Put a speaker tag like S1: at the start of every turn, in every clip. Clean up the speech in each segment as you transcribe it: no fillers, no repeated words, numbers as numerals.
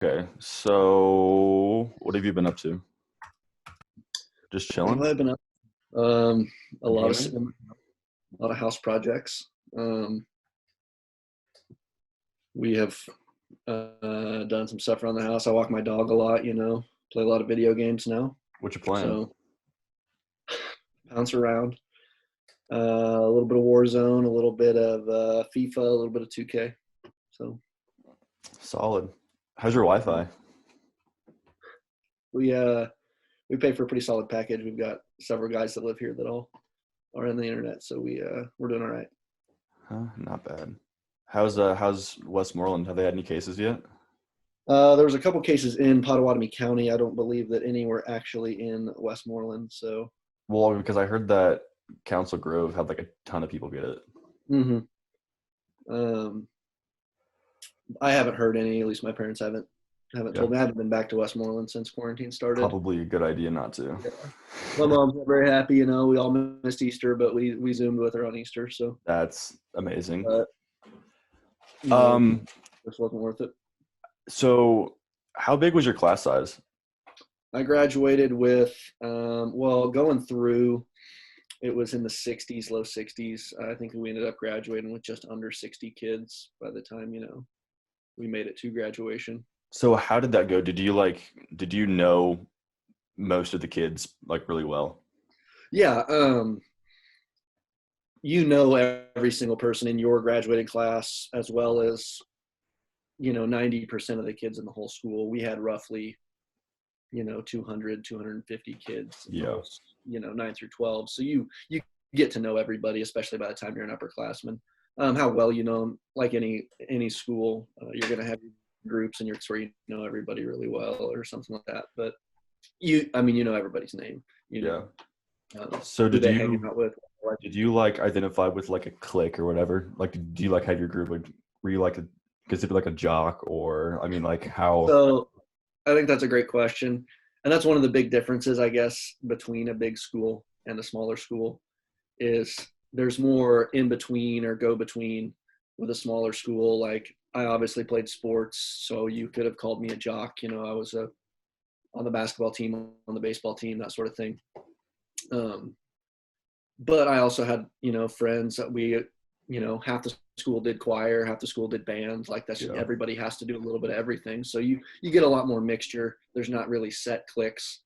S1: Okay, so what have you been up to? Just
S2: What have
S1: chilling?
S2: I been up? Um, a lot of
S1: Gaming?
S2: sitting, a lot of house projects. We have done some stuff around the house. I walk my dog a lot. Play a lot of video games now.
S1: What you playing?
S2: So bounce around. A little bit of Warzone, a little bit of FIFA, a little bit of 2K. So
S1: Solid. How's your Wi-Fi?
S2: we uh, we pay for a pretty solid package. We've got several guys that live here that all are on the internet, so we're doing all right.
S1: Huh? Not bad. How's Westmoreland? Have they had any cases yet?
S2: There was a couple cases in Pottawatomie County. I don't believe that any were actually in Westmoreland. So,
S1: Well, because I heard that Council Grove had like a ton of people get it.
S2: hmm um, I haven't heard any. At least my parents haven't
S1: Yeah,
S2: told me. I haven't been back to Westmoreland since quarantine started.
S1: probably a good idea not to.
S2: Yeah. My mom's not very happy. We all missed Easter, but we zoomed with her on Easter. So,
S1: That's amazing.
S2: uh, you know,
S1: Um,
S2: this wasn't worth it.
S1: so how big was your class size?
S2: I graduated with going through. It was in the 60s, low 60s. I think we ended up graduating with just under 60 kids by the time, we made it to graduation.
S1: So how did that go? Did you know most of the kids like really well?
S2: Yeah, every single person in your graduating class as well as, 90% of the kids in the whole school. We had roughly, 200, 250 kids in the
S1: Yeah.
S2: whole, 9 through 12. So you get to know everybody, especially by the time you're an upperclassman. How well you know 'em, like any school, you're going to have groups and you're where you know everybody really well or something like that. But you know everybody's name. You
S1: Yeah.
S2: know
S1: So
S2: who they hanging out with.
S1: did you like identify with like a clique or whatever? Like, do you like have your group? Like, were you like a considered like a jock, or I mean, like how?
S2: So I think that's a great question, and that's one of the big differences, I guess, between a big school and a smaller school is there's more in between or go between with a smaller school. Like I obviously played sports, so you could have called me a jock. I was on the basketball team, on the baseball team, that sort of thing. Um, but I also had, friends that half the school did choir, half the school did band. Like that's
S1: Yeah.
S2: everybody has to do a little bit of everything. So you get a lot more mixture. There's not really set cliques.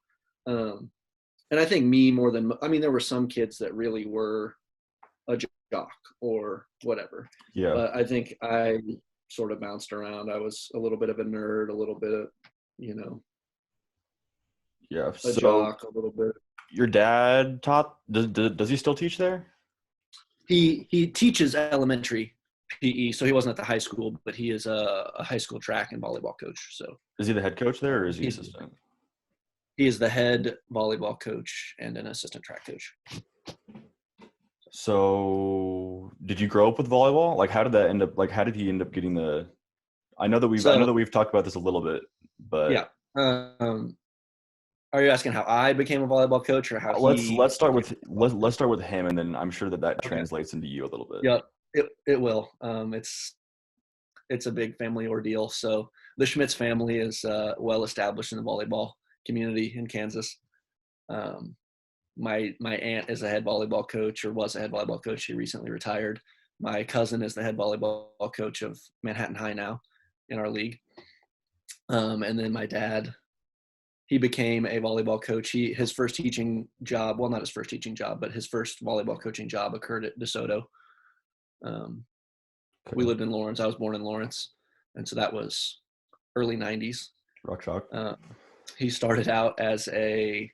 S2: Um, and I think me more than I mean, there were some kids that really were a jock or whatever,
S1: Yeah.
S2: but I think I sort of bounced around. I was a little bit of a nerd, a little bit of you know
S1: Yeah.
S2: a
S1: So
S2: jock, a little bit.
S1: your dad taught? Does he still teach there?
S2: He teaches elementary PE, so he wasn't at the high school, but he is a high school track and volleyball coach. So
S1: Is he the head coach there, or is he
S2: he,
S1: assistant?
S2: he is the head volleyball coach and an assistant track coach.
S1: So did you grow up with volleyball? Like, how did that end up? Like, how did he end up getting the? I know
S2: So
S1: that we've talked about this a little bit, but
S2: yeah. Are you asking how I became a volleyball coach or how he
S1: let's start
S2: became?
S1: with let's start with him, and then I'm sure that
S2: Okay.
S1: translates into you a little bit.
S2: Yep. It will. It's a big family ordeal. So the Schmitz family is well established in the volleyball community in Kansas. Um, my aunt is a head volleyball coach or was a head volleyball coach. She recently retired. My cousin is the head volleyball coach of Manhattan High now in our league. And then my dad, he became a volleyball coach. His first teaching job, well, not his first teaching job, but his first volleyball coaching job occurred at DeSoto. Um, we
S1: Okay.
S2: lived in Lawrence. I was born in Lawrence, and so that was early '90s.
S1: Rock chalk.
S2: Uh, he started out as a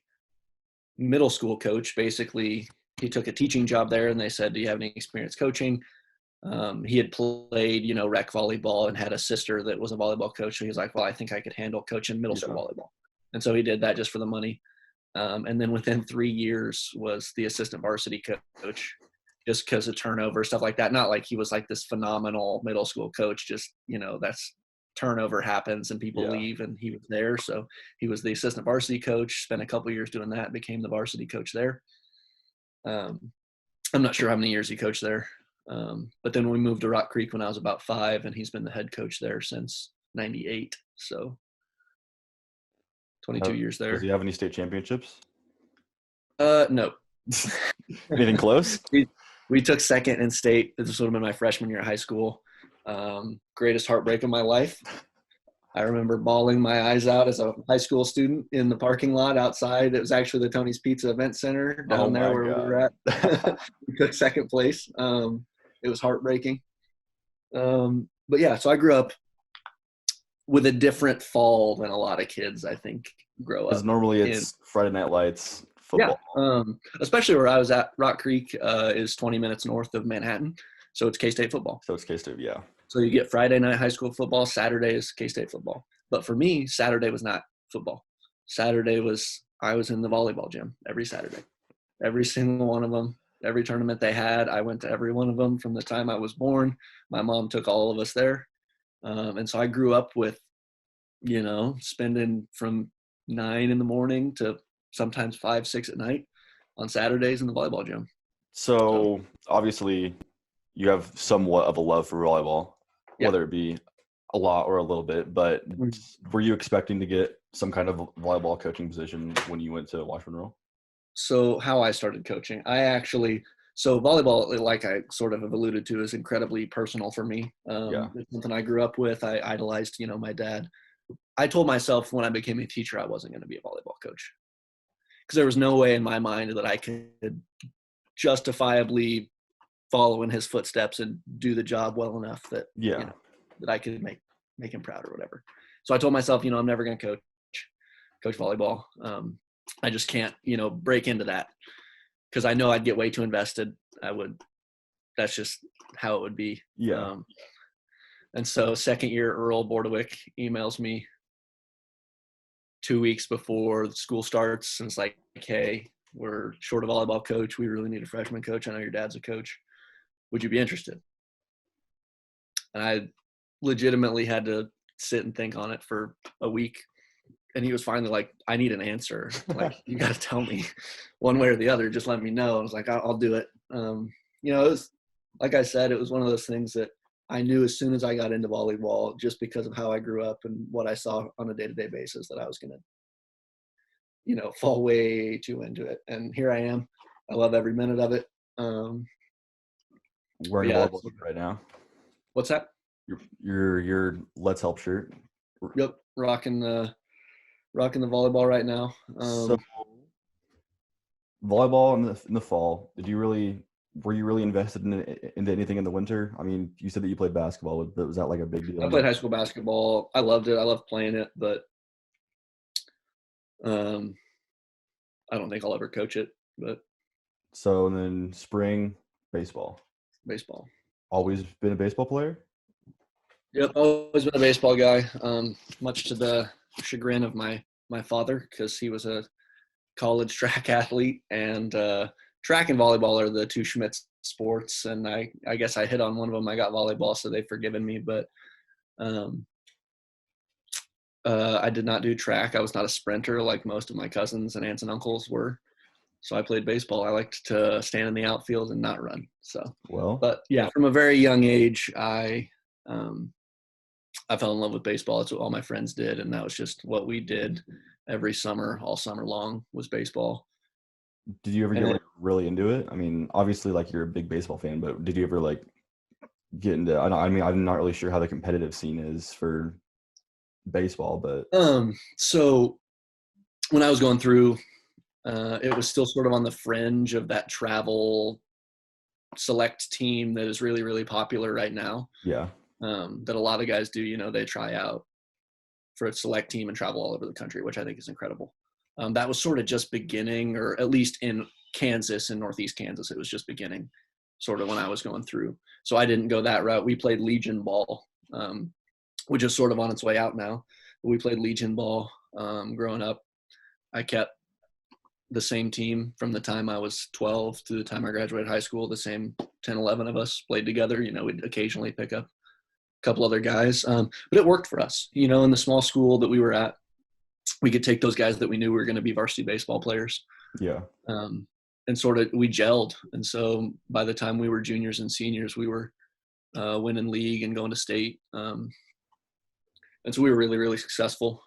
S2: middle school coach. Basically, he took a teaching job there, and they said, "Do you have any experience coaching?" He had played, rec volleyball and had a sister that was a volleyball coach. So he was like, "Well, I think I could handle coaching middle school
S1: Yeah.
S2: volleyball," and so he did that just for the money. And then within 3 years was the assistant varsity coach, just because of turnover, stuff like that. Not like he was like this phenomenal middle school coach, just, that's turnover happens and people
S1: Yeah.
S2: leave and he was there. So he was the assistant varsity coach, spent a couple years doing that, became the varsity coach there. Um, I'm not sure how many years he coached there. But then we moved to Rock Creek when I was about 5 and he's been the head coach there since '98. So 22 years there.
S1: Does he have any state championships?
S2: No.
S1: Anything close?
S2: We took second in state. This would have been my freshman year of high school. Greatest heartbreak of my life. I remember bawling my eyes out as a high school student in the parking lot outside. It was actually the Tony's Pizza Event Center down there where we were at. We took second place. It was heartbreaking. But yeah, so I grew up with a different fall than a lot of kids, I think, grow up.
S1: Because normally it's Friday Night Lights, football.
S2: Yeah, especially where I was at. Rock Creek is 20 minutes north of Manhattan, so it's K-State football.
S1: So it's K-State, yeah.
S2: So you get Friday night high school football, Saturday is K-State football. But for me, Saturday was not football. Saturday was I was in the volleyball gym every Saturday. Every single one of them, every tournament they had, I went to every one of them from the time I was born. My mom took all of us there. And so I grew up with, spending from 9 in the morning to sometimes 5, 6 at night on Saturdays in the volleyball gym.
S1: So obviously you have somewhat of a love for volleyball, whether it be a lot or a little bit, but were you expecting to get some kind of volleyball coaching position when you went to Washburn?
S2: So how I started coaching, so volleyball, like I sort of have alluded to, is incredibly personal for me. It's something I grew up with. I idolized, my dad. I told myself when I became a teacher, I wasn't going to be a volleyball coach because there was no way in my mind that I could justifiably follow in his footsteps and do the job well enough that, that I could make him proud or whatever. So I told myself, I'm never going to coach volleyball. I just can't, break into that because I know I'd get way too invested. That's just how it would be.
S1: Yeah.
S2: And so second year, Earl Bordewick emails me 2 weeks before the school starts. And it's like, hey, we're short a volleyball coach. We really need a freshman coach. I know your dad's a coach. Would you be interested? And I legitimately had to sit and think on it for a week. And he was finally like, I need an answer. Like, you got to tell me one way or the other. Just let me know. I was like, I'll do it. It was, like I said, it was one of those things that I knew as soon as I got into volleyball, just because of how I grew up and what I saw on a day-to-day basis, that I was going to, fall way too into it. And here I am. I love every minute of it.
S1: Wearing a volleyball shirt right now.
S2: What's that?
S1: Your Let's Help shirt.
S2: Yep, rocking the volleyball right now.
S1: So volleyball in the fall. Were you really invested into anything in the winter? I mean, you said that you played basketball, but was that like a big deal?
S2: I played high school basketball. I loved it. I loved playing it, but I don't think I'll ever coach it. But
S1: so then spring baseball. Always been a baseball player?
S2: Yep, always been a baseball guy. Much to the chagrin of my father, because he was a college track athlete, and track and volleyball are the two Schmitz sports, and I guess I hit on one of them. I got volleyball, so they've forgiven me, but I did not do track. I was not a sprinter like most of my cousins and aunts and uncles were. So I played baseball. I liked to stand in the outfield and not run. But yeah, from a very young age, I fell in love with baseball. That's what all my friends did, and that was just what we did every summer, all summer long, was baseball.
S1: Did you ever get really into it? I mean, obviously, like, you're a big baseball fan, but did you ever like get into? I mean, I'm not really sure how the competitive scene is for baseball, but
S2: so when I was going through, it was still sort of on the fringe of that travel select team that is really, really popular right now.
S1: Yeah.
S2: That a lot of guys do, they try out for a select team and travel all over the country, which I think is incredible. That was sort of just beginning, or at least in Kansas, in Northeast Kansas, it was just beginning sort of when I was going through. So I didn't go that route. We played Legion ball, which is sort of on its way out now. But we played Legion ball growing up. I kept the same team from the time I was 12 to the time I graduated high school. The same 10, 11 of us played together. We'd occasionally pick up a couple other guys. But it worked for us. In the small school that we were at, we could take those guys that we knew were going to be varsity baseball players.
S1: Yeah.
S2: And sort of we gelled. And so by the time we were juniors and seniors, we were winning league and going to state. And so we were really, really successful.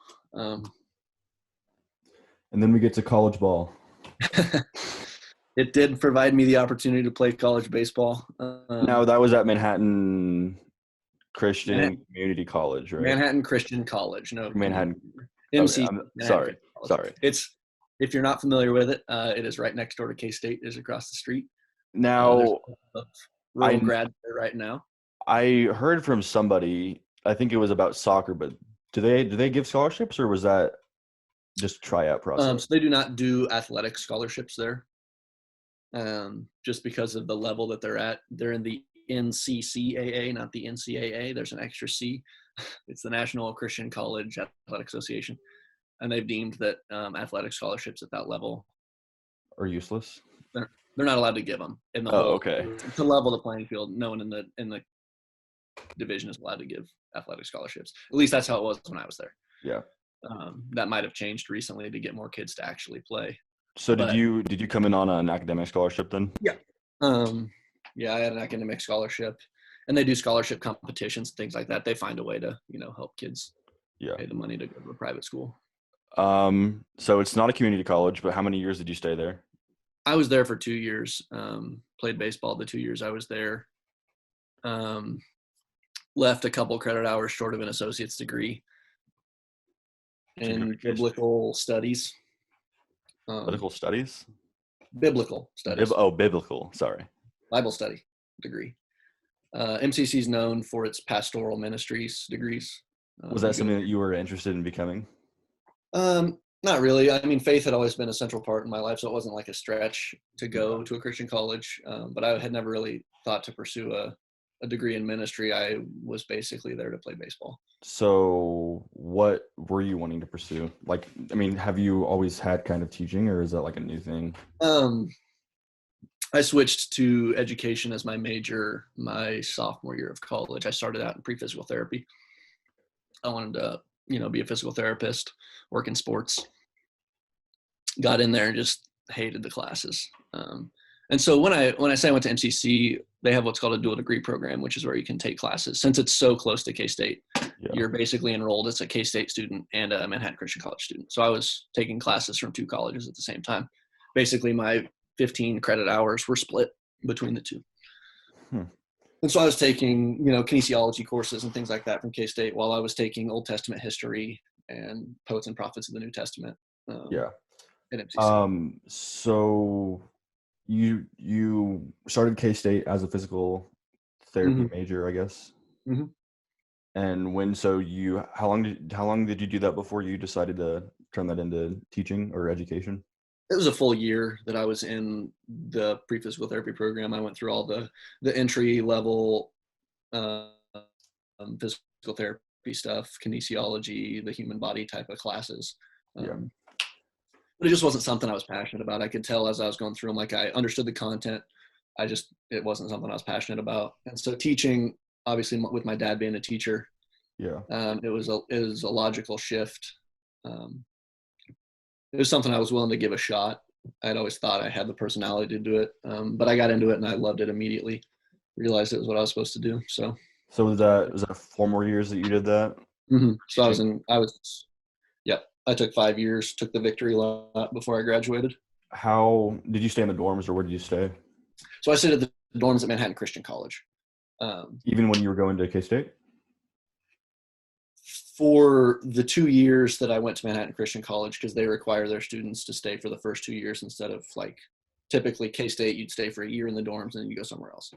S1: And then we get to college ball.
S2: It did provide me the opportunity to play college baseball.
S1: Now that was at Manhattan Christian Community College, right?
S2: Manhattan Christian College. No,
S1: Manhattan.
S2: MC.
S1: Okay, sorry.
S2: It's, if you're not familiar with it, it is right next door to K-State. Is across the street.
S1: Now,
S2: rural grad there right now.
S1: I heard from somebody, I think it was about soccer, but do they give scholarships, or was that just a tryout process?
S2: So they do not do athletic scholarships there. Just because of the level that they're at. They're in the NCCAA, not the NCAA. There's an extra C. It's the National Christian College Athletic Association. And they've deemed that athletic scholarships at that level
S1: are useless.
S2: They're not allowed to give them in the
S1: whole. Okay.
S2: To level the playing field, no one in the division is allowed to give athletic scholarships. At least that's how it was when I was there.
S1: Yeah.
S2: That might have changed recently to get more kids to actually play.
S1: So did you come in on an academic scholarship then?
S2: Yeah. Yeah, I had an academic scholarship, and they do scholarship competitions, things like that. They find a way to, help kids pay the money to go to a private school.
S1: So it's not a community college, but how many years did you stay there?
S2: I was there for 2 years. Played baseball the 2 years I was there. Left a couple credit hours short of an associate's degree in biblical studies.
S1: Biblical studies?
S2: Biblical studies.
S1: Biblical. Sorry.
S2: Bible study degree. MCC is known for its pastoral ministries degrees.
S1: Was that something that you were interested in becoming?
S2: Not really. I mean, faith had always been a central part in my life, so it wasn't like a stretch to go to a Christian college. But I had never really thought to pursue a degree in ministry. I was basically there to play baseball. So
S1: what were you wanting to pursue? Like, I mean, have you always had kind of teaching, or is that like a new thing?
S2: I switched to education as my major my sophomore year of college. I started out in pre-physical therapy. I wanted to, be a physical therapist, work in sports. Got in there and just hated the classes. And so when I say I went to MCC, they have what's called a dual degree program, which is where you can take classes. Since it's so close to K-State, you're basically enrolled as a K-State student and a Manhattan Christian College student. So I was taking classes from two colleges at the same time. Basically, my 15 credit hours were split between the two. And so I was taking, kinesiology courses and things like that from K-State while I was taking Old Testament history and poets and prophets of the New Testament. At MCC.
S1: So you started K-State as a physical therapy major, I guess.
S2: Mm-hmm.
S1: And how long did you do that before you decided to turn that into teaching or education?
S2: It was a full year that I was in the pre-physical therapy program. I went through all the entry level physical therapy stuff, kinesiology, the human body type of classes. But it just wasn't something I was passionate about. I could tell as I was going through them, like I understood the content. It wasn't something I was passionate about. And so teaching, obviously with my dad being a teacher, it was a logical shift. It was something I was willing to give a shot. I'd always thought I had the personality to do it. But I got into it and I loved it immediately. Realized it was what I was supposed to do. So
S1: was that 4 more years that you did that?
S2: Mm-hmm. So I took 5 years, took the victory lap before I graduated.
S1: How did you stay in the dorms, or where did you stay?
S2: So I stayed at the dorms at Manhattan Christian College.
S1: Even when you were going to K-State?
S2: For the 2 years that I went to Manhattan Christian College, because they require their students to stay for the first 2 years instead of like typically K-State, you'd stay for a year in the dorms and then you go somewhere else.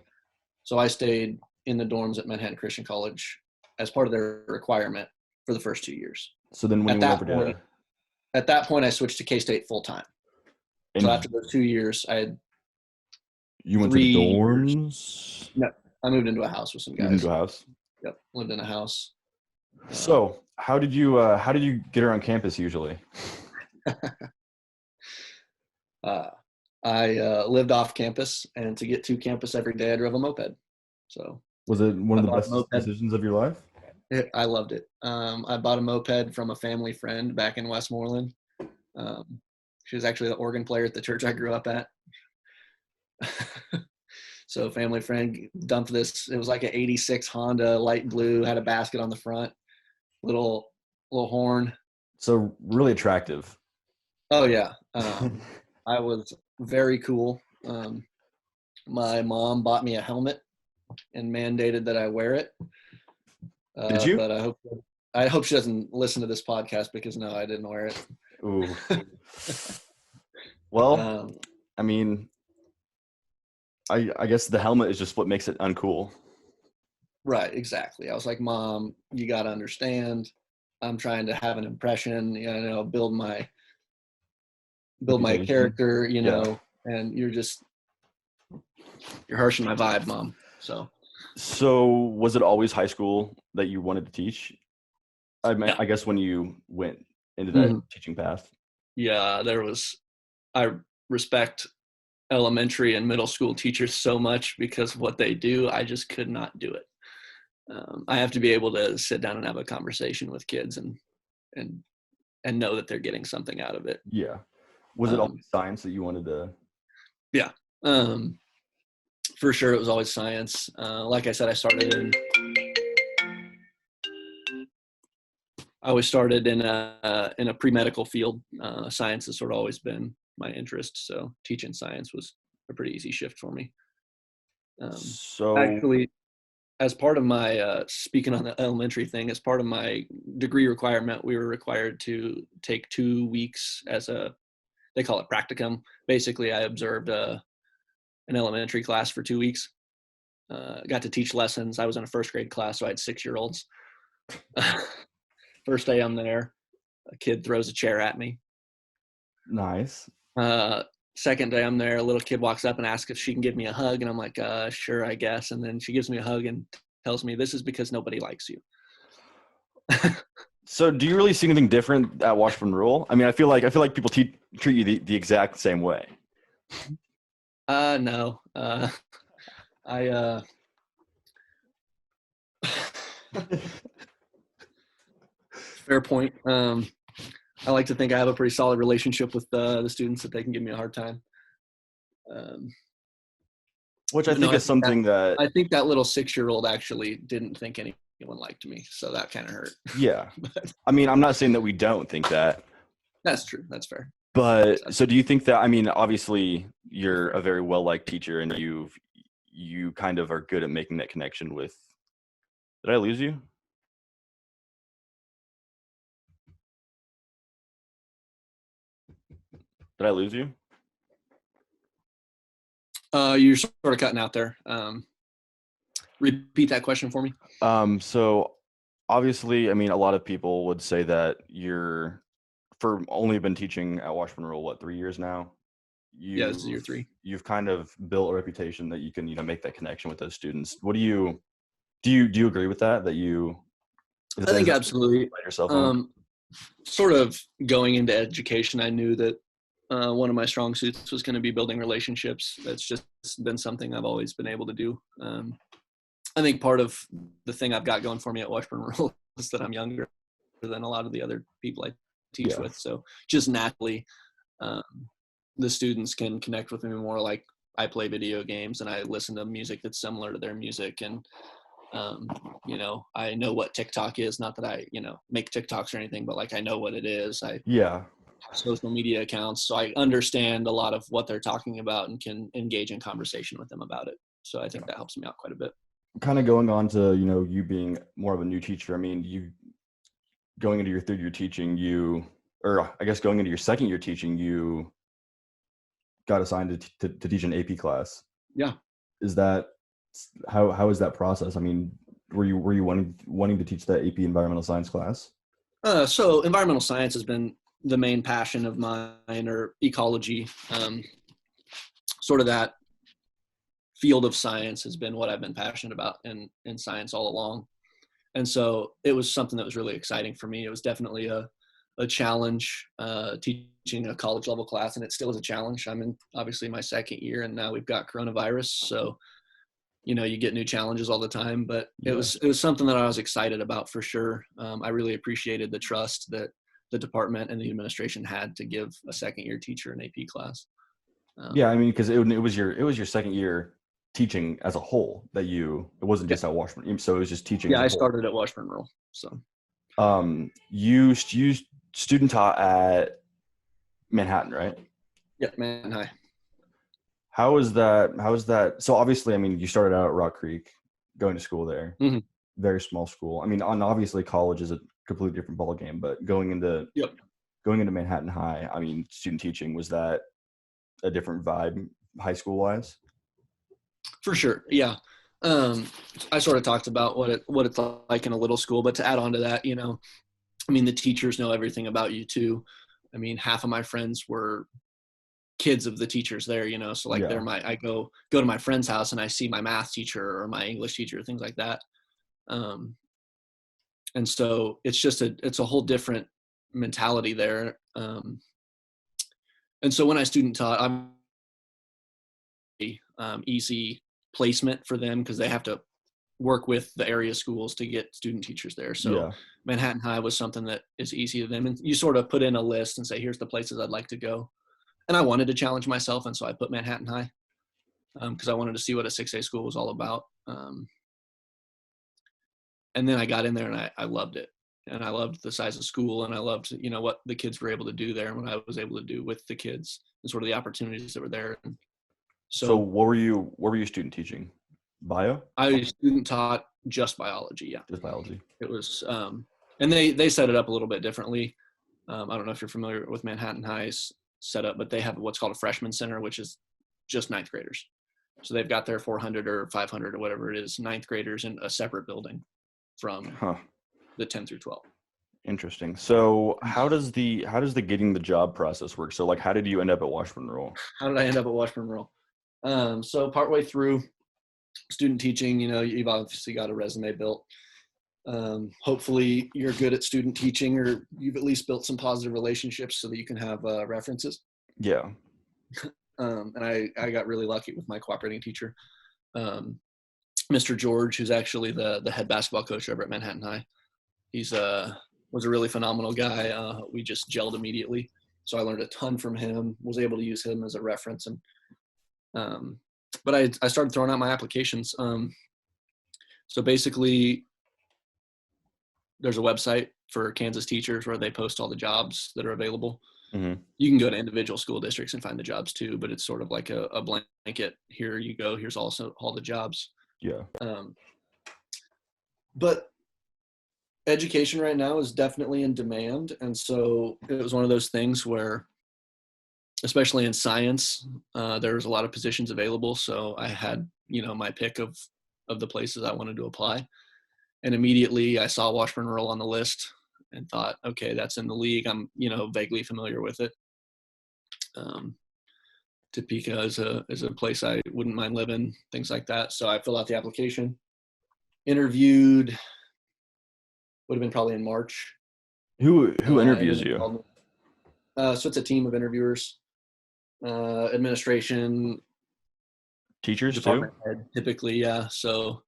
S2: So I stayed in the dorms at Manhattan Christian College as part of their requirement for the first 2 years.
S1: So then when
S2: at that point, I switched to K-State full time. So after those 2 years,
S1: you went to the dorms?
S2: No, I moved into a house with some guys.
S1: Moved into a house?
S2: Yep, lived in a house.
S1: So how did you get around campus usually?
S2: I lived off campus, and to get to campus every day, I drove a moped. So
S1: was it one of the best decisions of your life?
S2: I loved it. I bought a moped from a family friend back in Westmoreland. She was actually the organ player at the church I grew up at. So a family friend dumped this. It was like an 86 Honda, light blue, had a basket on the front, little horn.
S1: So really attractive.
S2: Oh yeah. I was very cool. My mom bought me a helmet and mandated that I wear it.
S1: Did you?
S2: But I hope she doesn't listen to this podcast because no, I didn't wear it.
S1: Ooh. Well,
S2: Um,
S1: I mean, I guess the helmet is just what makes it uncool.
S2: right, exactly. I was like, Mom, you got to understand. I'm trying to have an impression, build my
S1: Reputation.
S2: character,
S1: Yeah.
S2: and you're harshing my vibe, Mom.
S1: So was it always high school that you wanted to teach?
S2: Yeah.
S1: I guess when you went into that
S2: Mhm.
S1: teaching path.
S2: Yeah, I respect elementary and middle school teachers so much because what they do, I just could not do it. I have to be able to sit down and have a conversation with kids and know that they're getting something out of it.
S1: Yeah. Was it
S2: Um,
S1: always science that you wanted to?
S2: yeah, for sure, it was always science. Like I said, I always started in a pre-medical field. Science has sort of always been my interest, so teaching science was a pretty easy shift for me.
S1: So
S2: Actually, as part of my speaking on the elementary thing, as part of my degree requirement, we were required to take 2 weeks they call it practicum. Basically, I observed an elementary class for 2 weeks. Got to teach lessons. I was in a first grade class, so I had 6-year-olds. First day I'm there, a kid throws a chair at me.
S1: nice.
S2: Second day I'm there, a little kid walks up and asks if she can give me a hug, and I'm like, sure, I guess. And then she gives me a hug and tells me, this is because nobody likes you.
S1: So do you really see anything different at Washburn Rural? I mean, I feel like people treat you the exact same way.
S2: No. I fair point. I like to think I have a pretty solid relationship with the students that they can give me a hard time.
S1: Which I think is something that
S2: I think that little 6-year-old actually didn't think anyone liked me, so that kind of hurt.
S1: yeah.
S2: But
S1: I mean, I'm not saying that we don't think that.
S2: that's true. That's fair.
S1: But so do you think that, I mean, obviously you're a very well-liked teacher and you kind of are good at making that connection with, did I lose you? Did I lose you?
S2: You're sort of cutting out there. Repeat that question for me.
S1: So obviously, I mean, a lot of people would say that for only been teaching at Washburn Rural, what, 3 years now?
S2: Yeah, this is year 3.
S1: You've kind of built a reputation that you can, make that connection with those students. What do you agree with that?
S2: I think absolutely.
S1: Yourself on?
S2: Sort of going into education, I knew that one of my strong suits was going to be building relationships. That's just been something I've always been able to do. I think part of the thing I've got going for me at Washburn Rural is that I'm younger than a lot of the other people I teach with. So just naturally, the students can connect with me more. Like, I play video games and I listen to music that's similar to their music. And, I know what TikTok is. Not that I, make TikToks or anything, but like, I know what it is. I have social media accounts. So I understand a lot of what they're talking about and can engage in conversation with them about it. So I think that helps me out quite a bit.
S1: Kind of going on to, you being more of a new teacher. I mean, you going into your 3rd year teaching, or I guess going into your 2nd year teaching, you got assigned to teach an AP class.
S2: Yeah.
S1: Is that how is that process? I mean, were you wanting to teach that AP environmental science class?
S2: So environmental science has been the main passion of mine, or ecology. Sort of that field of science has been what I've been passionate about in science all along. And so it was something that was really exciting for me. It was definitely a challenge teaching a college level class, and it still is a challenge. I'm in obviously my 2nd year, and now we've got coronavirus. So, you get new challenges all the time, but it was something that I was excited about for sure. I really appreciated the trust that the department and the administration had to give a 2nd year teacher an AP class.
S1: Yeah, I mean, because it was your 2nd year teaching as a whole it wasn't just at Washburn, so it was just teaching.
S2: Yeah, I started at Washburn Rural. So
S1: you student taught at Manhattan, right?
S2: Yeah, Manhattan High.
S1: How is that? So obviously, I mean, you started out at Rock Creek, going to school there,
S2: Mm-hmm.
S1: very small school. I mean, obviously college is a completely different ballgame, but going into
S2: Yep.
S1: Manhattan High, I mean, student teaching, was that a different vibe high school wise?
S2: For sure. Yeah. I sort of talked about what it's like in a little school, but to add on to that, I mean, the teachers know everything about you too. I mean, half of my friends were kids of the teachers there, so like
S1: Yeah.
S2: I go to my friend's house and I see my math teacher or my English teacher, things like that. And so it's a whole different mentality there. And so when I student taught, I'm easy placement for them because they have to work with the area schools to get student teachers there. So
S1: Yeah.
S2: Manhattan High was something that is easy to them. And you sort of put in a list and say, here's the places I'd like to go. And I wanted to challenge myself. And so I put Manhattan High because I wanted to see what a 6A school was all about. And then I got in there and I loved it. And I loved the size of school, and I loved, what the kids were able to do there and what I was able to do with the kids and sort of the opportunities that were there. And
S1: So
S2: so
S1: what were you student teaching? Bio?
S2: I student taught just biology. Yeah.
S1: Just biology.
S2: It was, and they set it up a little bit differently. I don't know if you're familiar with Manhattan High's setup, but they have what's called a freshman center, which is just ninth graders. So they've got their 400 or 500 or whatever it is, ninth graders in a separate building from the 10 through 12.
S1: Interesting. So how does the getting the job process work? So like, how did you end up at Washburn Rural?
S2: How did I end up at Washburn Rural? So partway through student teaching, you've obviously got a resume built. Hopefully you're good at student teaching, or you've at least built some positive relationships so that you can have references.
S1: Yeah.
S2: And I got really lucky with my cooperating teacher, Mr. George, who's actually the head basketball coach over at Manhattan High. He's was a really phenomenal guy. We just gelled immediately. So I learned a ton from him, was able to use him as a reference. And but I started throwing out my applications. So basically, there's a website for Kansas teachers where they post all the jobs that are available.
S1: Mm-hmm.
S2: You can go to individual school districts and find the jobs too, but it's sort of like a blanket. Here you go. Here's also all the jobs.
S1: Yeah.
S2: But education right now is definitely in demand. And so it was one of those things where, especially in science, there was a lot of positions available. So I had, my pick of the places I wanted to apply. And immediately I saw Washburn Rural on the list and thought, okay, that's in the league. I'm, vaguely familiar with it. Topeka is a place I wouldn't mind living, things like that. So I filled out the application, interviewed, would have been probably in March.
S1: Who interviews you?
S2: So it's a team of interviewers, administration,
S1: Teachers
S2: department
S1: too?
S2: head, typically, yeah. So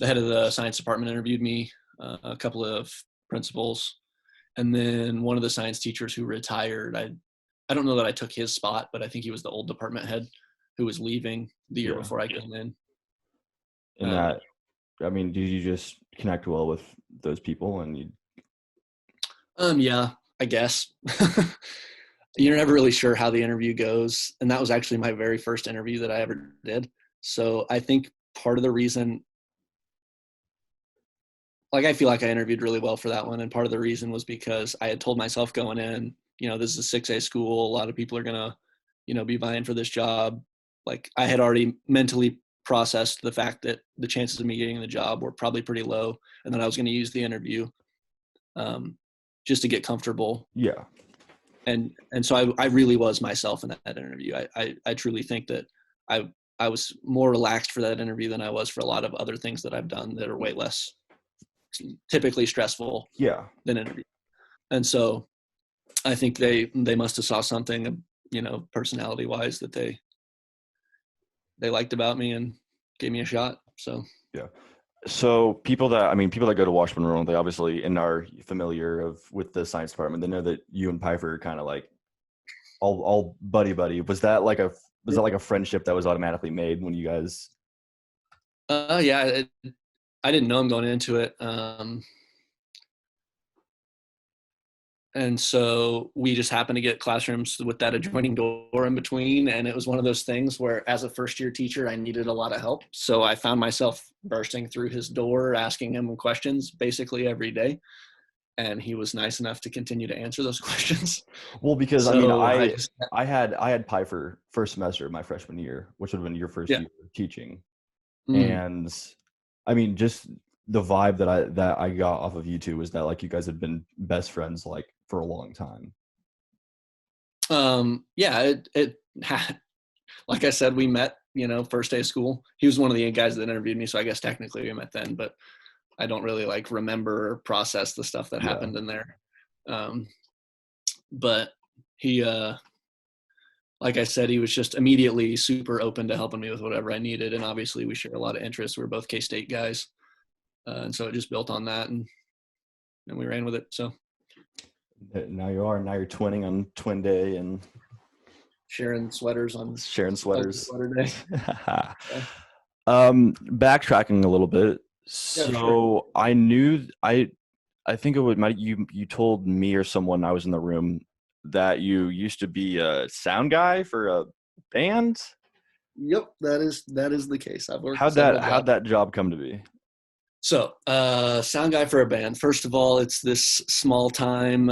S2: the head of the science department interviewed me, a couple of principals, and then one of the science teachers who retired. I don't know that I took his spot, but I think he was the old department head who was leaving the year before I came in.
S1: And that, I mean, did you just connect well with those people and you?
S2: Yeah, I guess. You're never really sure how the interview goes. And that was actually my very first interview that I ever did. So I think part of the reason, like, I feel like I interviewed really well for that one. And part of the reason was because I had told myself going in, this is a 6A school. A lot of people are going to, be vying for this job. Like, I had already mentally processed the fact that the chances of me getting the job were probably pretty low. And then I was going to use the interview just to get comfortable.
S1: Yeah.
S2: And so I really was myself in that interview. I truly think that I was more relaxed for that interview than I was for a lot of other things that I've done that are way less typically stressful than interview. And so I think they must have saw something, personality wise, that they liked about me and gave me a shot. So
S1: yeah. So people that go to Washburn Rural, they obviously and are familiar with the science department. They know that you and Piper are kind of like all buddy. Was that like a friendship that was automatically made when you guys?
S2: Yeah, I didn't know him going into it. And so we just happened to get classrooms with that adjoining door in between. And it was one of those things where as a first year teacher, I needed a lot of help. So I found myself bursting through his door, asking him questions basically every day. And he was nice enough to continue to answer those questions.
S1: Well, because
S2: So
S1: I had Pi for first semester of my freshman year, which would have been your first year teaching. And I mean, just the vibe that I got off of you two was that like you guys had been best friends like for a long time.
S2: It had, like I said, we met, first day of school. He was one of the guys that interviewed me, so I guess technically we met then, but I don't really like remember or process the stuff that happened in there. But he, like I said, he was just immediately super open to helping me with whatever I needed. And obviously we share a lot of interests. We're both K-State guys. And so it just built on that and we ran with it. So
S1: now you're twinning on twin day and
S2: sharing sweaters on
S1: sweater
S2: day.
S1: Backtracking a little bit. So
S2: yeah, sure.
S1: I think you told me or someone I was in the room that you used to be a sound guy for a band.
S2: Yep, that is the case. I've worked.
S1: How'd that job come to be?
S2: So, sound guy for a band. First of all, it's this small time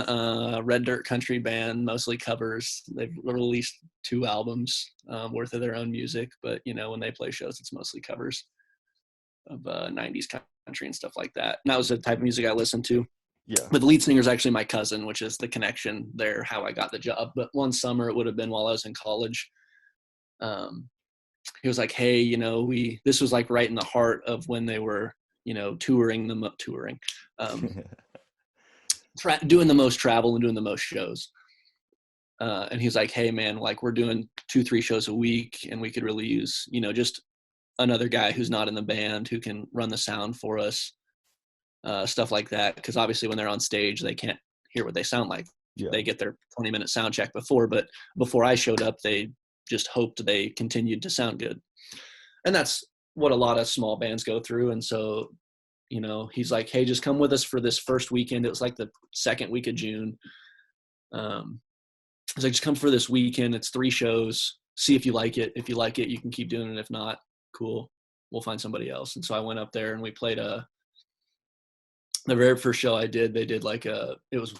S2: red dirt country band, mostly covers. They've released 2 albums worth of their own music, but when they play shows, it's mostly covers of 90s country and stuff like that. And that was the type of music I listened to.
S1: Yeah.
S2: But the lead singer is actually my cousin, which is the connection there, how I got the job. But one summer, it would have been while I was in college. He was like, hey, this was like right in the heart of when they were, doing the most travel and doing the most shows. And he was like, hey man, like we're doing 2-3 shows a week and we could really use, just another guy who's not in the band who can run the sound for us. Stuff like that, because obviously when they're on stage they can't hear what they sound like. They get their 20-minute sound check but before I showed up they just hoped they continued to sound good, and that's what a lot of small bands go through. And so he's like, hey, just come with us for this first weekend. It was like the second week of June. He's like, just come for this weekend, it's 3 shows, see if you like it. If you like it, you can keep doing it. If not, cool, we'll find somebody else. And so I went up there and we played the very first show I did, they did it was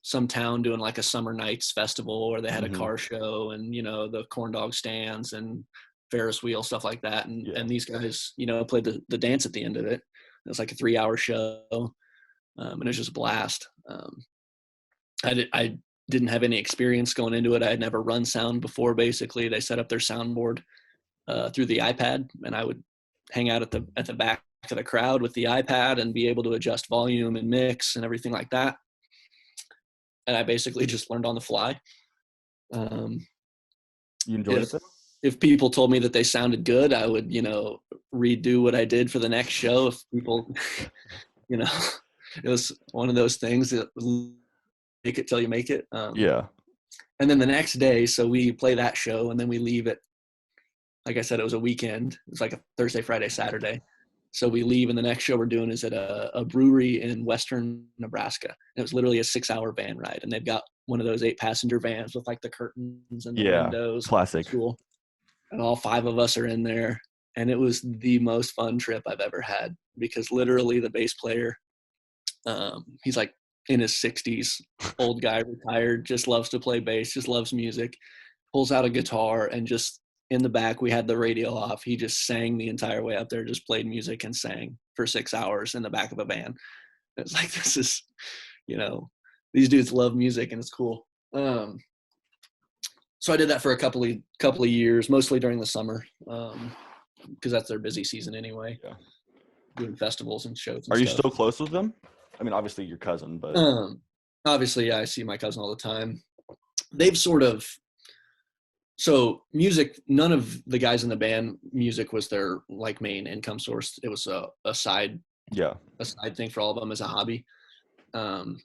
S2: some town doing like a summer nights festival where they had a car show and, the corn dog stands and Ferris wheel, stuff like that. And these guys, played the dance at the end of it. It was like a 3-hour show. And it was just a blast. I didn't have any experience going into it. I had never run sound before. Basically, they set up their soundboard through the iPad, and I would hang out at the back of the crowd with the iPad and be able to adjust volume and mix and everything like that. And I basically just learned on the fly.
S1: You enjoyed it?
S2: If people told me that they sounded good, I would, redo what I did for the next show. If people, it was one of those things that make it till you make it. And then the next day, so we play that show and then we leave it. Like I said, it was a weekend. It was like a Thursday, Friday, Saturday. So we leave, and the next show we're doing is at a brewery in western Nebraska. And it was literally a 6-hour van ride, and they've got one of those 8-passenger vans with like the curtains and the windows.
S1: Classic.
S2: Cool. And all 5 of us are in there, and it was the most fun trip I've ever had, because literally the bass player, he's like in his 60s, old guy, retired, just loves to play bass, just loves music, pulls out a guitar, and just in the back, we had the radio off. He just sang the entire way up there, just played music and sang for 6 hours in the back of a van. It was like, this is, these dudes love music and it's cool. So I did that for a couple of years, mostly during the summer, because that's their busy season anyway.
S1: Yeah.
S2: Doing festivals and shows. And
S1: Are you
S2: stuff.
S1: still close with them? I mean, obviously your cousin, but
S2: obviously, yeah, I see my cousin all the time. They've sort of. So music, none of the guys in the band, music was their like main income source. It was a side thing for all of them as a hobby. And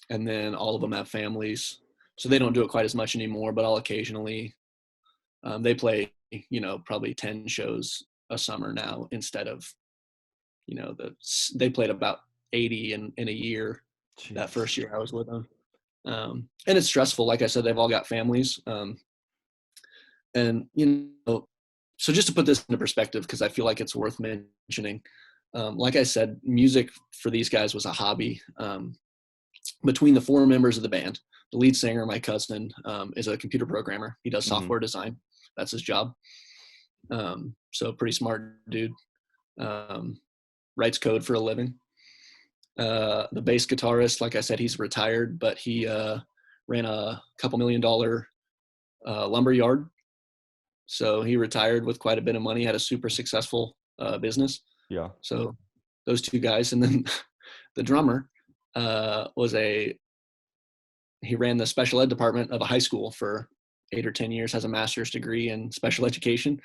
S2: then all of them have families, so they don't do it quite as much anymore, but I'll occasionally, they play, probably 10 shows a summer now instead of, they played about 80 in a year. Jeez. That first year I was with them. And it's stressful. Like I said, they've all got families. And, you know, so just to put this into perspective, because I feel like it's worth mentioning, like I said, music for these guys was a hobby. Between the 4 members of the band, the lead singer, my cousin, is a computer programmer. He does software design. That's his job. So pretty smart dude. Writes code for a living. The bass guitarist, like I said, he's retired, but he ran a couple $1 million lumber yard. So he retired with quite a bit of money, had a super successful business.
S1: Yeah.
S2: So those 2 guys. And then the drummer he ran the special ed department of a high school for 8 or 10 years, has a master's degree in special education.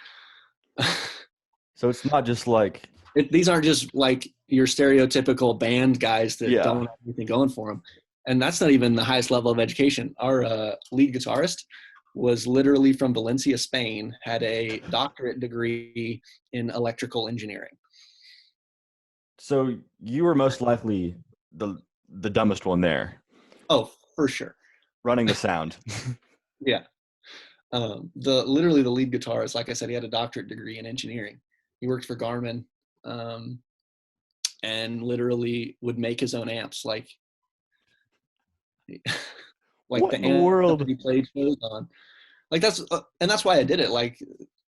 S1: So it's not just like
S2: these aren't just like your stereotypical band guys that don't have anything going for them. And that's not even the highest level of education. Our lead guitarist was literally from Valencia, Spain, had a doctorate degree in electrical engineering.
S1: So you were most likely the dumbest one there.
S2: Oh, for sure.
S1: Running the sound.
S2: Yeah. Literally the lead guitarist, like I said, he had a doctorate degree in engineering. He worked for Garmin, and literally would make his own amps, like
S1: what
S2: the
S1: in the world
S2: that he played shows on. Like that's why I did it. Like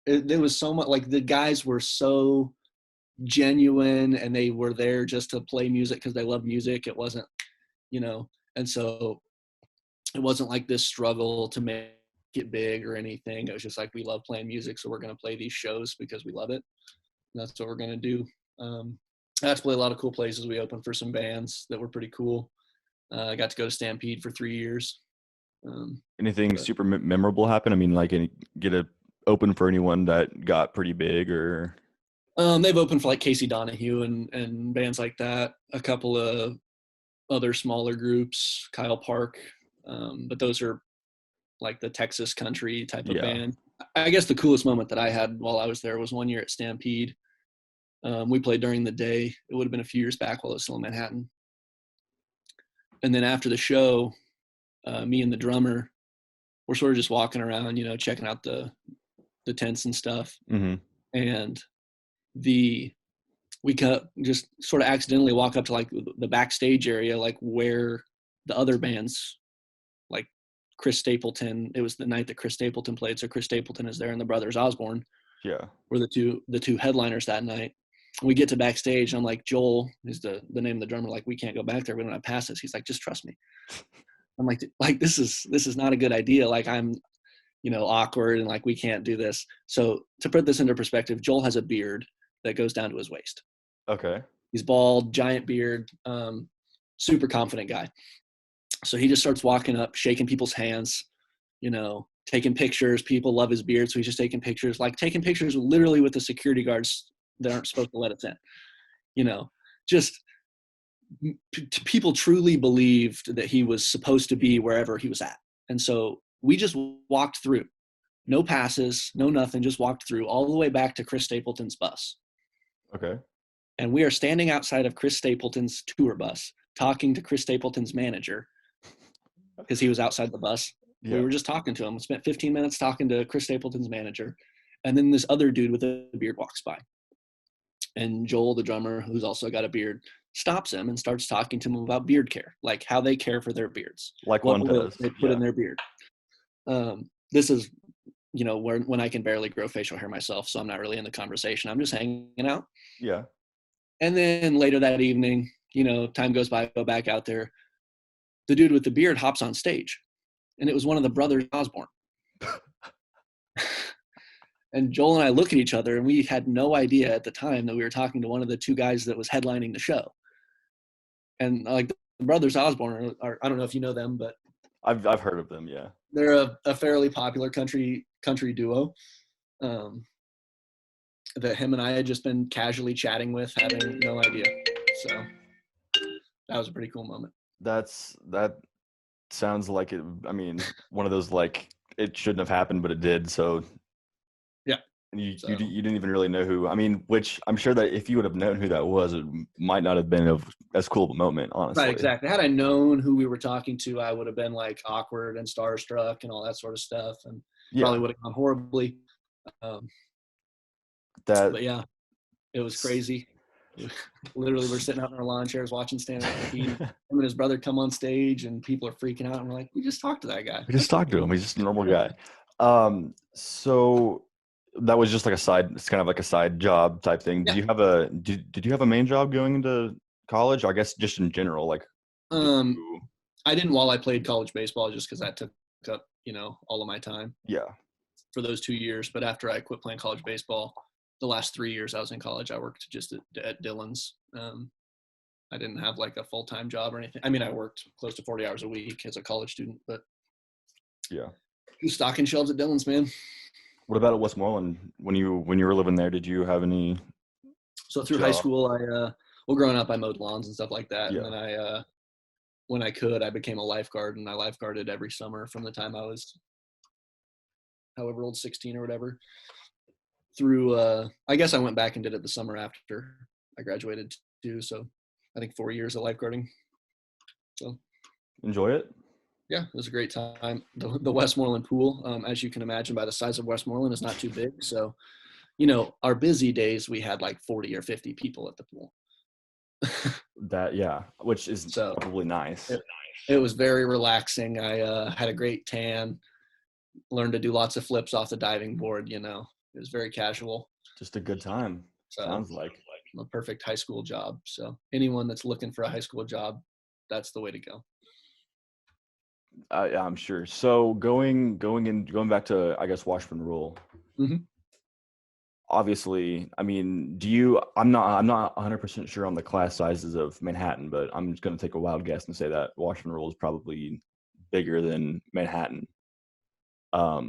S2: there was so much, like the guys were so genuine and they were there just to play music because they love music. It wasn't, and so it wasn't like this struggle to make it big or anything. It was just like, we love playing music, so we're going to play these shows because we love it. And that's what we're going to do. I got to play a lot of cool places. We opened for some bands that were pretty cool. I got to go to Stampede for 3 years.
S1: Anything super memorable happen? I mean, like get a open for anyone that got pretty big, or
S2: they've opened for like Casey Donahue and bands like that. A couple of other smaller groups, Kyle Park, but those are like the Texas country type of band. I guess the coolest moment that I had while I was there was one year at Stampede. We played during the day. It would have been a few years back while it was still in Manhattan. And then after the show, me and the drummer were sort of just walking around, checking out the tents and stuff.
S1: Mm-hmm.
S2: And we just sort of accidentally walk up to like the backstage area, like where the other bands, like Chris Stapleton, it was the night that Chris Stapleton played. So Chris Stapleton is there and the brothers Osborne were the two headliners that night. We get to backstage and I'm like, Joel is the name of the drummer. Like, we can't go back there. We don't have passes. He's like, just trust me. I'm like, this is not a good idea. Like, I'm, awkward and like, we can't do this. So to put this into perspective, Joel has a beard that goes down to his waist.
S1: Okay.
S2: He's bald, giant beard, super confident guy. So he just starts walking up, shaking people's hands, taking pictures. People love his beard. So he's just taking pictures literally with the security guards that aren't supposed to let us in, just people truly believed that he was supposed to be wherever he was at. And so we just walked through, no passes, no nothing, just walked through all the way back to Chris Stapleton's bus.
S1: Okay.
S2: And we are standing outside of Chris Stapleton's tour bus, talking to Chris Stapleton's manager because he was outside the bus. Yeah. We were just talking to him. We spent 15 minutes talking to Chris Stapleton's manager. And then this other dude with a beard walks by. And Joel, the drummer, who's also got a beard, stops him and starts talking to him about beard care, like how they care for their beards.
S1: Like what one does.
S2: They put in their beard. This is, when I can barely grow facial hair myself, so I'm not really in the conversation. I'm just hanging out.
S1: Yeah.
S2: And then later that evening, time goes by, I go back out there. The dude with the beard hops on stage. And it was one of the brothers Osborne. And Joel and I look at each other, and we had no idea at the time that we were talking to one of the 2 guys that was headlining the show. And like the brothers Osborne are, I don't know if you know them, but
S1: I've heard of them. Yeah.
S2: They're a fairly popular country duo. That him and I had just been casually chatting with, having no idea. So that was a pretty cool moment.
S1: That sounds like it. I mean, one of those, like, it shouldn't have happened, but it did. So
S2: yeah,
S1: And you
S2: So,
S1: you didn't even really know who. I mean, which I'm sure that if you would have known who that was, it might not have been as cool of a moment,
S2: right,
S1: honestly.
S2: exactly. Had I known who we were talking to, I would have been like awkward and starstruck and all that sort of stuff, and probably
S1: Yeah,
S2: would have gone horribly. Um,
S1: that
S2: but yeah, it was crazy. Literally, we're sitting out in our lawn chairs watching stand-up comedian. Him and his brother come on stage, and people are freaking out. And we're like, we just talked to that guy.
S1: we just talked to him. He's just a normal guy. So that was just like it's kind of like a side job type thing.
S2: Yeah.
S1: Did you have a main job going into college? I guess just in general, like.
S2: I didn't while I played college baseball, just because that took up, all of my time
S1: Yeah.
S2: for those 2 years. But after I quit playing college baseball, the last 3 years I was in college, I worked just at Dillon's. I didn't have like a full-time job or anything. I mean, I worked close to 40 hours a week as a college student, but
S1: Yeah.
S2: stocking shelves at Dillon's, man.
S1: What about at Westmoreland? When you were living there, did you have any
S2: So through high
S1: job?
S2: school, growing up, I mowed lawns and stuff like that.
S1: Yeah.
S2: And then when I could, I became a lifeguard, and I lifeguarded every summer from the time I was however old, 16 or whatever, through, I guess I went back and did it the summer after I graduated too. So I think 4 years of lifeguarding. So
S1: Enjoy it?
S2: yeah, it was a great time. The Westmoreland pool, as you can imagine by the size of Westmoreland, is not too big. So, our busy days, we had like 40 or 50 people at the pool.
S1: Which is
S2: So
S1: probably nice.
S2: It was very relaxing. I had a great tan, learned to do lots of flips off the diving board. It was very casual.
S1: Just a good time.
S2: So
S1: Sounds like
S2: a perfect high school job. So anyone that's looking for a high school job, that's the way to go.
S1: I'm sure. So going back to, I guess, Washburn Rule.
S2: Mm-hmm.
S1: Obviously, I mean, I'm not 100% sure on the class sizes of Manhattan, but I'm just going to take a wild guess and say that Washburn Rule is probably bigger than Manhattan. I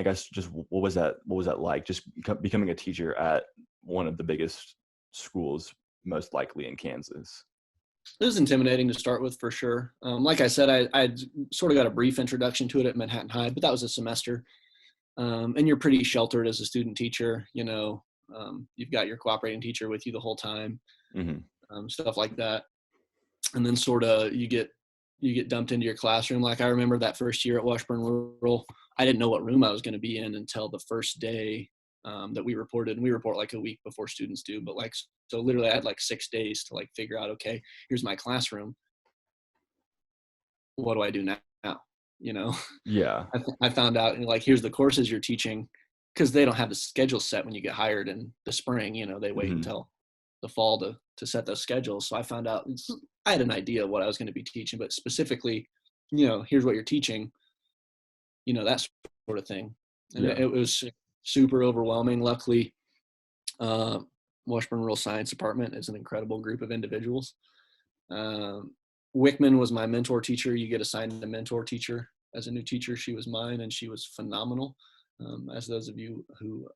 S1: guess just what was that like? Just becoming a teacher at one of the biggest schools, most likely in Kansas.
S2: It was intimidating to start with, for sure. Like I said, I sort of got a brief introduction to it at Manhattan High, but that was a semester. And you're pretty sheltered as a student teacher. You've got your cooperating teacher with you the whole time, stuff like that. And then sort of you get dumped into your classroom. Like I remember that first year at Washburn Rural, I didn't know what room I was going to be in until the first day that we reported. And we report like a week before students do. But so literally I had like 6 days to like figure out, okay, here's my classroom. What do I do now?
S1: Yeah.
S2: I found out, like, here's the courses you're teaching, because they don't have the schedule set when you get hired in the spring. They wait until the fall to set those schedules. So I found out, I had an idea of what I was going to be teaching, but specifically, here's what you're teaching, that sort of thing. And it was super overwhelming. Luckily, Washburn Rural Science Department is an incredible group of individuals. Wickman was my mentor teacher. You get assigned a mentor teacher as a new teacher. She was mine, and she was phenomenal. As those of you who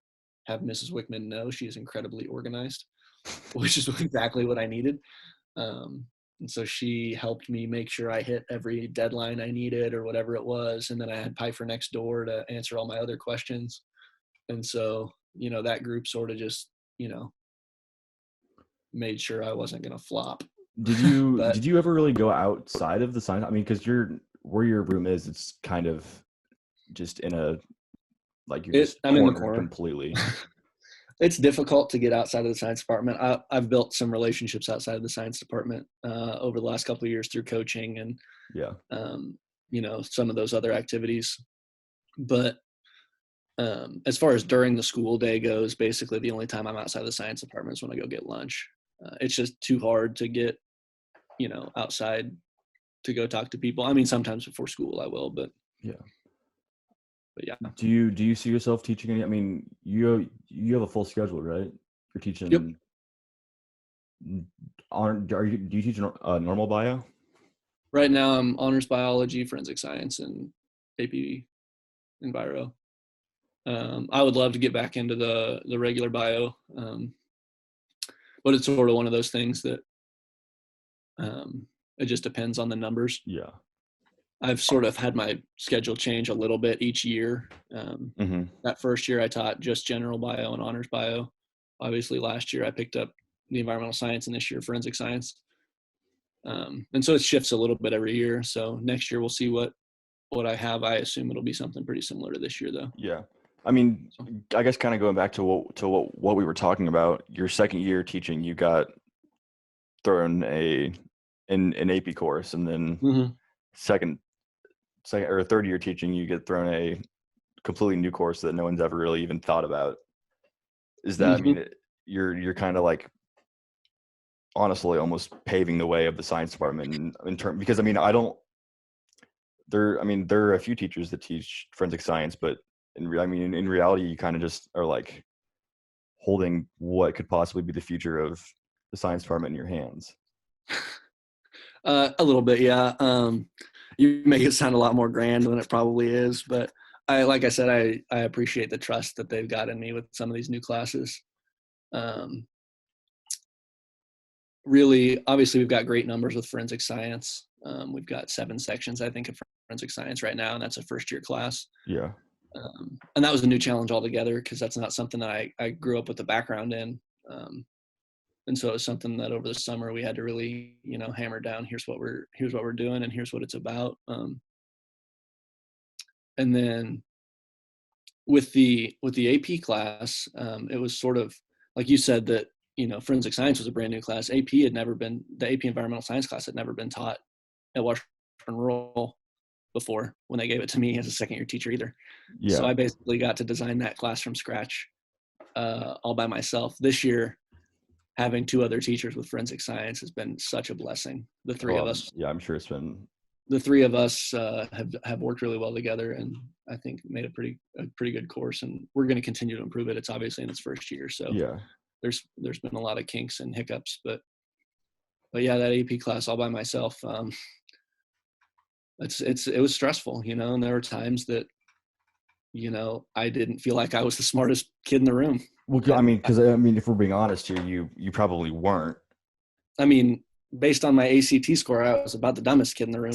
S2: have Mrs. Wickman know, she is incredibly organized, which is exactly what I needed. And so she helped me make sure I hit every deadline I needed or whatever it was. And then I had Piper next door to answer all my other questions. And so, that group sort of just, made sure I wasn't going to flop.
S1: Did you ever really go outside of the science? I mean, because where your room is, it's kind of just in a, like, you're just
S2: I'm in the corner
S1: completely.
S2: It's difficult to get outside of the science department. I've built some relationships outside of the science department over the last couple of years through coaching and some of those other activities. But as far as during the school day goes, basically the only time I'm outside of the science department is when I go get lunch. It's just too hard to get, outside to go talk to people. I mean, sometimes before school I will, but yeah.
S1: Do you see yourself teaching any? I mean, you have a full schedule, right? You're teaching. Yep. Do you teach normal bio?
S2: Right now, I'm honors biology, forensic science, and AP Enviro. I would love to get back into the regular bio, but it's sort of one of those things that it just depends on the numbers.
S1: Yeah.
S2: I've sort of had my schedule change a little bit each year. That first year I taught just general bio and honors bio. Obviously last year I picked up the environmental science, and this year forensic science. And so it shifts a little bit every year. So next year we'll see what I have. I assume it'll be something pretty similar to this year though.
S1: Yeah. I mean, I guess kind of going back to what we were talking about, your second year teaching, you got thrown an AP course, and then second or third year teaching, you get thrown a completely new course that no one's ever really even thought about. Is that, I mean, you're kind of like honestly almost paving the way of the science department in term, because I mean, there are a few teachers that teach forensic science, but in reality, you kind of just are like holding what could possibly be the future of the science department in your hands.
S2: A little bit, yeah. You make it sound a lot more grand than it probably is, but like I said, I appreciate the trust that they've got in me with some of these new classes. Really, obviously, we've got great numbers with forensic science. We've got 7 sections, I think, of forensic science right now, and that's a first-year class.
S1: Yeah.
S2: And that was a new challenge altogether, because that's not something that I grew up with a background in. And so it was something that over the summer we had to really, hammer down. Here's what we're doing, and here's what it's about. And then with the AP class, it was sort of like you said that forensic science was a brand new class. The AP environmental science class had never been taught at Washburn Rural before when they gave it to me as a second year teacher either. Yeah. So I basically got to design that class from scratch, all by myself. This year, having 2 other teachers with forensic science has been such a blessing. The 3 of us.
S1: Yeah, I'm sure it's been.
S2: The 3 of us have worked really well together, and I think made a pretty good course. And we're going to continue to improve it. It's obviously in its first year, so yeah. There's been a lot of kinks and hiccups, but yeah, that AP class all by myself. It was stressful, and there were times that, I didn't feel like I was the smartest kid in the room.
S1: Well, because if we're being honest here, you probably weren't.
S2: I mean, based on my ACT score, I was about the dumbest kid in the room.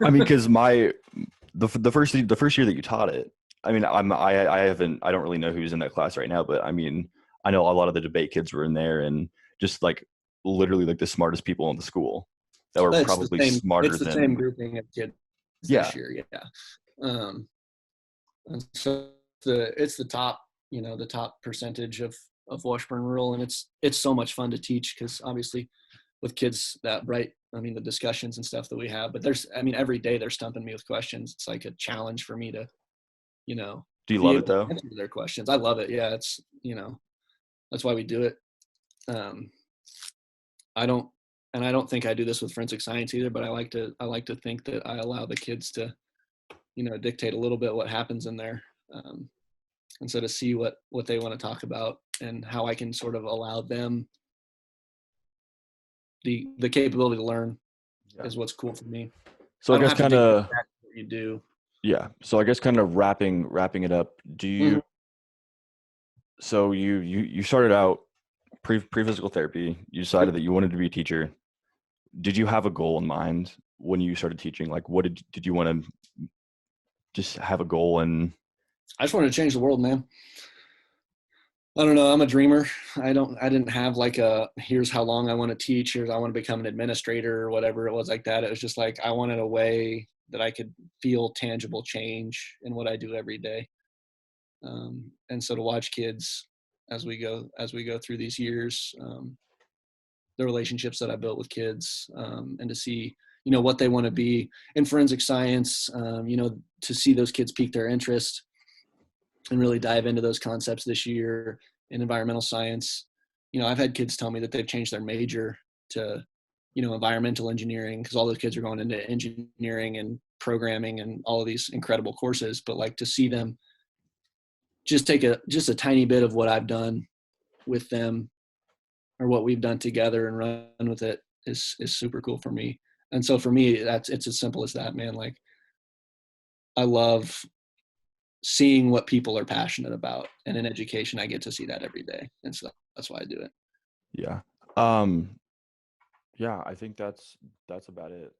S1: I mean, because the first year that you taught it, I mean, I don't really know who's in that class right now, but I mean, I know a lot of the debate kids were in there, and just like literally like the smartest people in the school that were probably smarter than.
S2: It's the same grouping of kids this year, yeah. And so it's the top, the top percentage of Washburn Rural, and it's so much fun to teach, because obviously with kids that bright, the discussions and stuff that we have, but every day they're stumping me with questions. It's like a challenge for me to,
S1: do you love it though?
S2: Answer their questions. I love it. Yeah. It's, that's why we do it. I don't think I do this with forensic science either, but I like to think that I allow the kids to, dictate a little bit what happens in there. And so to see what they want to talk about and how I can sort of allow them the capability to learn is what's cool for me.
S1: So I guess kind of
S2: what you do.
S1: Yeah. So I guess kind of wrapping it up. Do you? So you started out pre-physical therapy. You decided that you wanted to be a teacher. Did you have a goal in mind when you started teaching? Like, what did you want to just have a goal? And
S2: I just wanted to change the world, man. I don't know. I'm a dreamer. I didn't have like here's how long I want to teach. Here's I want to become an administrator or whatever it was like that. It was just like, I wanted a way that I could feel tangible change in what I do every day. And so to watch kids as we go through these years, the relationships that I built with kids, and to see, what they want to be in forensic science, to see those kids pique their interest and really dive into those concepts this year in environmental science. I've had kids tell me that they've changed their major to, environmental engineering, because all those kids are going into engineering and programming and all of these incredible courses. But like to see them just take just a tiny bit of what I've done with them or what we've done together and run with it is super cool for me. And so for me, it's as simple as that, man. Like, I love seeing what people are passionate about, and in education, I get to see that every day. And so that's why I do it.
S1: Yeah. Yeah, I think that's about it.